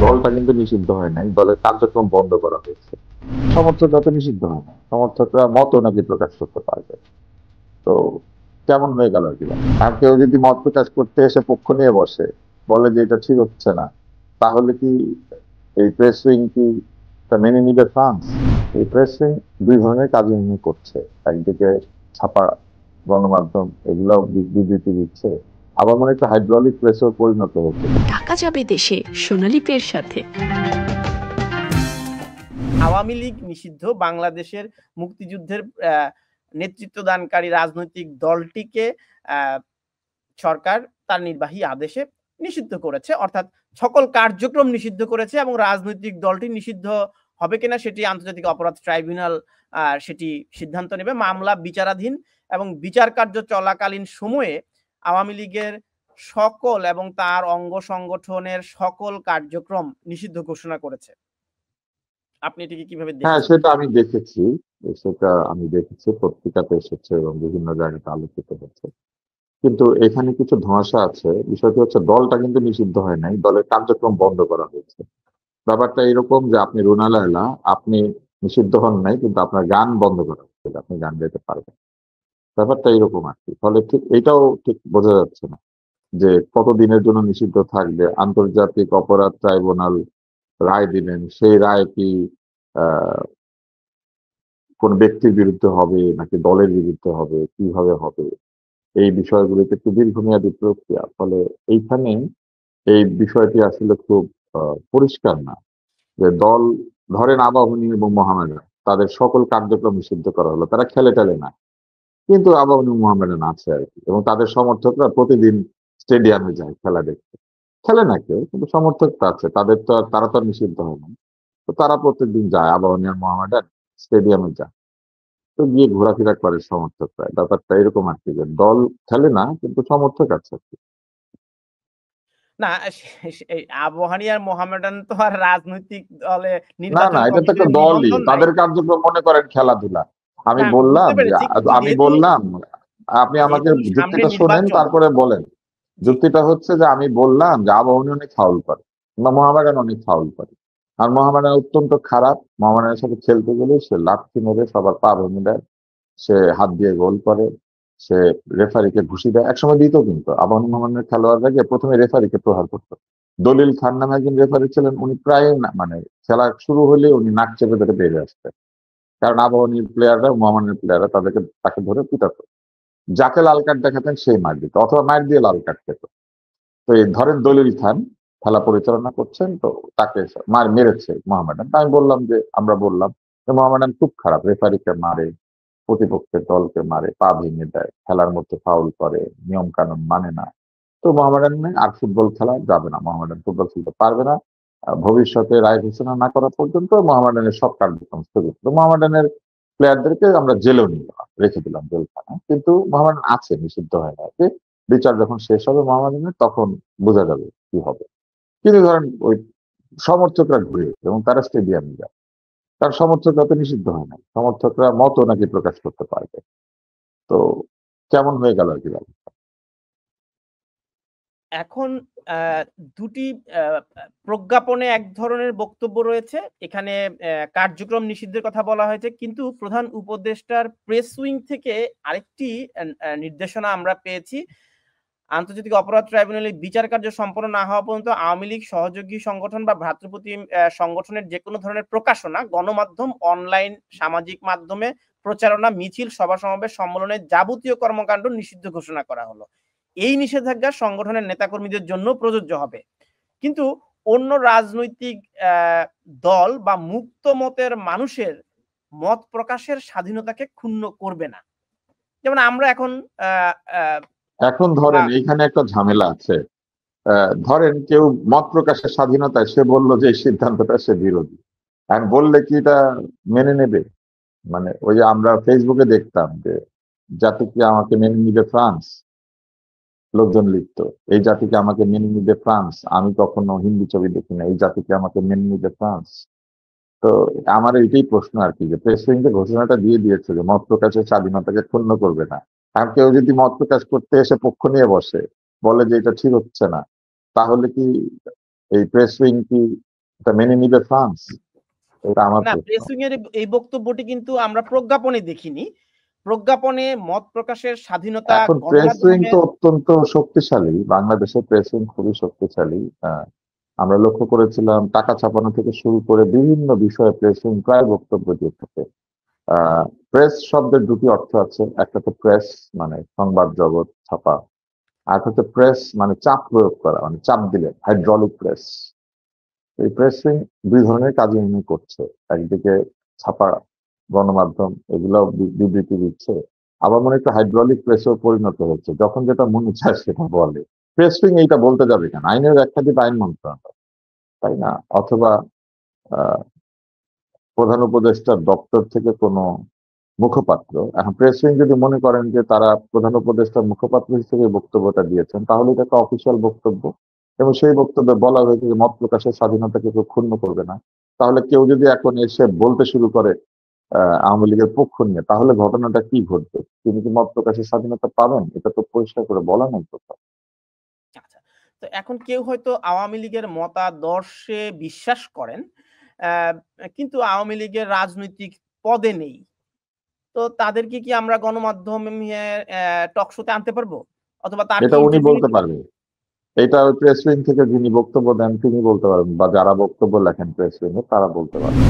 দলটা কিন্তু নিষিদ্ধ হয় নাই, দলের কার্যক্রম বন্ধ করা হয়েছে। সমর্থকরা তো নিষিদ্ধ হয় না, সমর্থকরা মত নাকি প্রকাশ করতে পারবে। তো কেমন হয়ে গেল আর কি ব্যাপার? আর কেউ যদি মত প্রকাশ করতে এসে পক্ষ নিয়ে বসে, বলে যে এটা ঠিক হচ্ছে না, তাহলে কি এই প্রেস উইং কি তা মেনে নিবে ফ্রান্স? এই প্রেস উইং দুই ধরনের কাজ উনি করছে। একদিকে ছাপা গণমাধ্যম এগুলাও বিবৃতি দিচ্ছে, আবার মনে একটা হাইড্রোলিক প্রেসও পরিণত হচ্ছে। ঢাকা যাবে দেশে সোনালী পের সাথে। আওয়ামী লীগ নিষিদ্ধ বাংলাদেশের মুক্তিযুদ্ধের নেতৃত্বদানকারী রাজনৈতিক দলটিকে সরকার তার নির্বাহী আদেশে নিষিদ্ধ করেছে, অর্থাৎ সকল কার্যক্রম নিষিদ্ধ করেছে এবং রাজনৈতিক দলটি নিষিদ্ধ হবে কিনা সেটি আন্তর্জাতিক অপরাধ ট্রাইব্যুনাল সেটি সিদ্ধান্ত নেবে। মামলা বিচারাধীন এবং বিচার কার্য চলাকালীন সময়ে আওয়ামী লীগের সকল এবং তার অঙ্গ সংগঠনের সকল কার্যক্রম নিষিদ্ধ ঘোষণা করেছে। আপনি এটিকে কিভাবে হ্যাঁ, দেখছেন? সেটা আমি দেখেছি। পত্রিকাতে এসেছে এবং বিভিন্ন জায়গাতে আলোচিত হচ্ছে। কিন্তু এখানে কিছু ধোঁয়াশা আছে। বিষয়টি হচ্ছে দলটা কিন্তু নিষিদ্ধ হয় নাই, দলের কার্যক্রম বন্ধ করা হয়েছে। ব্যাপারটা এরকম যে আপনি রুনা লায়লা, আপনি নিষিদ্ধ হন নাই, কিন্তু আপনার গান বন্ধ করা হয়েছে, আপনি গান গাইতে পারবেন। ব্যাপারটা এরকম আর কি। ফলে ঠিক এটাও ঠিক বোঝা যাচ্ছে না যে কতদিনের জন্য নিষিদ্ধ থাকবে। আন্তর্জাতিক অপরাধ ট্রাইব্যুনাল রায় দিলেন, সেই রায় কি আহ কোন ব্যক্তির বিরুদ্ধে হবে নাকি দলের বিরুদ্ধে হবে, কিভাবে হবে, এই বিষয়গুলিতে একটু দীর্ঘমেয়াদী প্রক্রিয়া। ফলে এইখানে এই বিষয়টি আসলে খুব পরিষ্কার না যে দল, ধরেন আবাহনী এবং মোহামেডান, তাদের সকল কার্যক্রম নিষিদ্ধ করা হলো, তারা খেলে টেলে না, কিন্তু আবাহনী মোহামেডান আছে আর কি, এবং তাদের সমর্থকরা প্রতিদিন স্টেডিয়ামে যায় খেলা দেখতে। খেলে না কেউ, কিন্তু সমর্থক তো আছে তাদের, তো তারা তো আর নিষিদ্ধ হয় না। তো তারা প্রত্যেকদিন যায়, আবাহনী আর মোহামেডান স্টেডিয়ামে যায়, তো গিয়ে ঘোরাফেরা করে সমর্থকরা। ব্যাপারটা এরকম আর কি, যে দল খেলে না কিন্তু সমর্থক আছে আর কি। না, এই আবাহনী আর মোহামেডান তো আর রাজনৈতিক দলে না না, নির্বাচন এটা তো একটা কমিশনের দলই, নিবন্ধন নাই। তাদের কার্যক্রম মনে করেন খেলাধুলা। আমি না, বললাম বুঝতে যে পেরেছি, কিন্তু আমি বললাম, আপনি আমাকে সামনে যুক্তিটা শোনেন নির্বাচন। তারপরে বলেন। জি। যুক্তিটা হচ্ছে যে আমি বললাম যে আবাহনী অনেক ফাউল করে বা মোহামেডান অনেক ফাউল করে, আর মোহামেডান অত্যন্ত খারাপ। মোহামেডানের সাথে খেলতে গেলে সে লাথি মেরে সবার পা ভেঙে দেয়, সে হাত দিয়ে গোল করে, সে রেফারিকে ঘুষি দেয়। একসময় দিত, কিন্তু আবাহনী মোহামেডানের খেলোয়াড়রা গিয়ে প্রথমে রেফারিকে প্রহার করতো। দলিল খান নামে একজন রেফারি ছিলেন, উনি প্রায় মানে খেলা শুরু হলে উনি নাক চেপে ধরে বেরিয়ে আসতেন, কারণ আবাহনীর প্লেয়াররা, মোহামেডানের প্লেয়াররা তাকে ধরে পিটাতো। যাকে লাল কার্ড দেখাতেন সেই মার দিত, অথবা মার দিয়ে লাল কার্ড পেত। তো এই ধরেন দলিল খান খেলা পরিচালনা করছেন, তো তাকে মার মেরেছে মোহামেডান। আমি বললাম যে, আমরা বললাম যে মোহামেডান খুব খারাপ, রেফারিকে মারে, প্রতিপক্ষের দলকে মারে, পা ভেঙে দেয়, খেলার মধ্যে ফাউল করে, নিয়ম কানুন মানে না। তো মোহামেডান আর ফুটবল খেলা যাবে না, মোহামেডান ফুটবল খেলতে পারবে না। ভবিষ্যতে রায় ঘোষণা না করা পর্যন্ত মোহামেডানের সব কার্যক্রম স্থগিত। তো মোহামেডানের প্লেয়ারদেরকে আমরা জেলেও রেখে দিলাম, জেলখানা, কিন্তু মোহামেডান আছে, নিষিদ্ধ হয় না। বিচার যখন শেষ হবে মোহামেডানের, তখন বোঝা যাবে কি হবে। কিন্তু ধরেন ওই সমর্থকরা ঘুরে এবং তারা স্টেডিয়ামে যায়, কারণ সমর্থকরা তো নিষিদ্ধ হয় না, সমর্থকরা মত নাকি প্রকাশ করতে পারবে। তো কেমন হয়ে গেল আর কি ব্যাপারটা। এখন দুটি প্রজ্ঞাপনে এক ধরনের বক্তব্য রয়েছে। এখানে কার্যক্রম নিষিদ্ধের কথা বলা হয়েছে, কিন্তু প্রধান উপদেষ্টার প্রেস উইং থেকে আরেকটি নির্দেশনা আমরা পেয়েছি। আন্তর্জাতিক অপরাধ ট্রাইব্যুনালে বিচার কার্য সম্পন্ন না হওয়া পর্যন্ত আওয়ামী লীগ সহযোগী সংগঠন বা ভ্রাতৃপ্রতিম সংগঠনের যে কোনো ধরনের প্রকাশনা, গণমাধ্যম, অনলাইন, সামাজিক মাধ্যমে প্রচারণা, মিছিল, সভা সমাবেশ, সম্মেলনের যাবতীয় কর্মকাণ্ড নিষিদ্ধ ঘোষণা করা হলো। এই নিষেধাজ্ঞা সংগঠনের নেতাকর্মীদের জন্য প্রযোজ্য হবে, কিন্তু অন্য রাজনৈতিক দল বা মুক্ত মতের মানুষের মত প্রকাশের স্বাধীনতাকে ক্ষুণ্ণ করবে না। যেমন আমরা এখন এখন ধরেন এইখানে একটা ঝামেলা আছে। ধরেন কেউ মত প্রকাশের স্বাধীনতায় সে বললো যে এই সিদ্ধান্তটা সে বিরোধী, আর বললে কি এটা মেনে নেবে? মানে ওই যে আমরা ফেসবুকে দেখতাম যে জাতিকে আমাকে মেনে নিবে ফ্রান্স, লোকজন লিখতো এই জাতিকে আমাকে মেনে নিবে ফ্রান্স, আমি কখনো হিন্দি ছবি দেখি না, এই জাতিকে আমাকে মেনে নিবে ফ্রান্স। তো আমার এইটাই প্রশ্ন আর কি, যে প্রেস উইং যে ঘোষণাটা দিয়ে দিয়েছে যে মত প্রকাশের স্বাধীনতাকে ক্ষুণ্ণ করবে না, আর কেউ যদি মত প্রকাশ করতে এসে পক্ষ নিয়ে বসে, বলে যে এটা ঠিক হচ্ছে না, তাহলে কি এই প্রেস উইং কি এটা মেনে নিবে ফ্রান্স? এটা আমার না, প্রশ্ন। প্রেস উইং এর এই বক্তব্যটি কিন্তু আমরা প্রজ্ঞাপনে দেখিনি। প্রজ্ঞাপনে মত প্রকাশের স্বাধীনতা, এখন প্রেস উইং গণমাধ্যমে তো অত্যন্ত শক্তিশালী, বাংলাদেশের প্রেস উইং খুবই শক্তিশালী। আমরা লক্ষ্য করেছিলাম টাকা ছাপানো থেকে শুরু করে বিভিন্ন বিষয়ে প্রেস উইং প্রায় বক্তব্য দিয়ে থাকে। প্রেস শব্দের দুটি অর্থ আছে, একটা তো প্রেস মানে সংবাদ জগৎ ছাপা, আর হচ্ছে প্রেস মানে চাপ প্রয়োগ করা, মানে চাপ দিলে হাইড্রোলিক প্রেস। এই প্রেস উইং দুই ধরনের কাজই উনি করছে। একদিকে ছাপা গণমাধ্যম এগুলো বিবৃতি দিচ্ছে, আবার মনে একটু হাইড্রোলিক প্রেসেও পরিণত হচ্ছে, যখন যেটা মনে চায় সেটা বলে। প্রেস উইং এইটা বলতে যাবে কেন? আইনের ব্যাখ্যা দিবে আইন মন্ত্রণালয়, তাই না? অথবা আহ প্রধান উপদেষ্টার দপ্তর থেকে কোনো মুখপাত্র। এখন প্রেস উইং যদি মনে করেন যে তারা প্রধান উপদেষ্টার মুখপাত্র হিসেবে বক্তব্যটা দিয়েছেন, তাহলে এটা একটা অফিসিয়াল বক্তব্য, এবং সেই বক্তব্যে বলা হয়েছে যে মত প্রকাশের স্বাধীনতাকে কেউ ক্ষুণ্ণ করবে না। তাহলে কেউ যদি এখন এসে বলতে শুরু করে আওয়ামী লীগের পক্ষ নিয়ে, তাহলে ঘটনাটা কি ঘটবে? তিনি কি মত প্রকাশের স্বাধীনতা পাবেন? এটা তো পরিষ্কার করে বলা নেই কোথাও। আচ্ছা। তো এখন কেউ হয়তো আওয়ামী লীগের মতাদর্শে বিশ্বাস করেন, আহ, কিন্তু আওয়ামী লীগের রাজনৈতিক পদে নেই। তো তাদেরকে কি আমরা গণমাধ্যমে টক শোতে আনতে পারবো, অথবা তার কি এটা উনি ইন্টারভিউ বলতে পারবেন। এটা ওই প্রেস উইং থেকে যিনি বক্তব্য দেন তিনি বলতে পারবেন, বা যারা বক্তব্য লেখেন প্রেস উইং এ তারা বলতে পারবেন।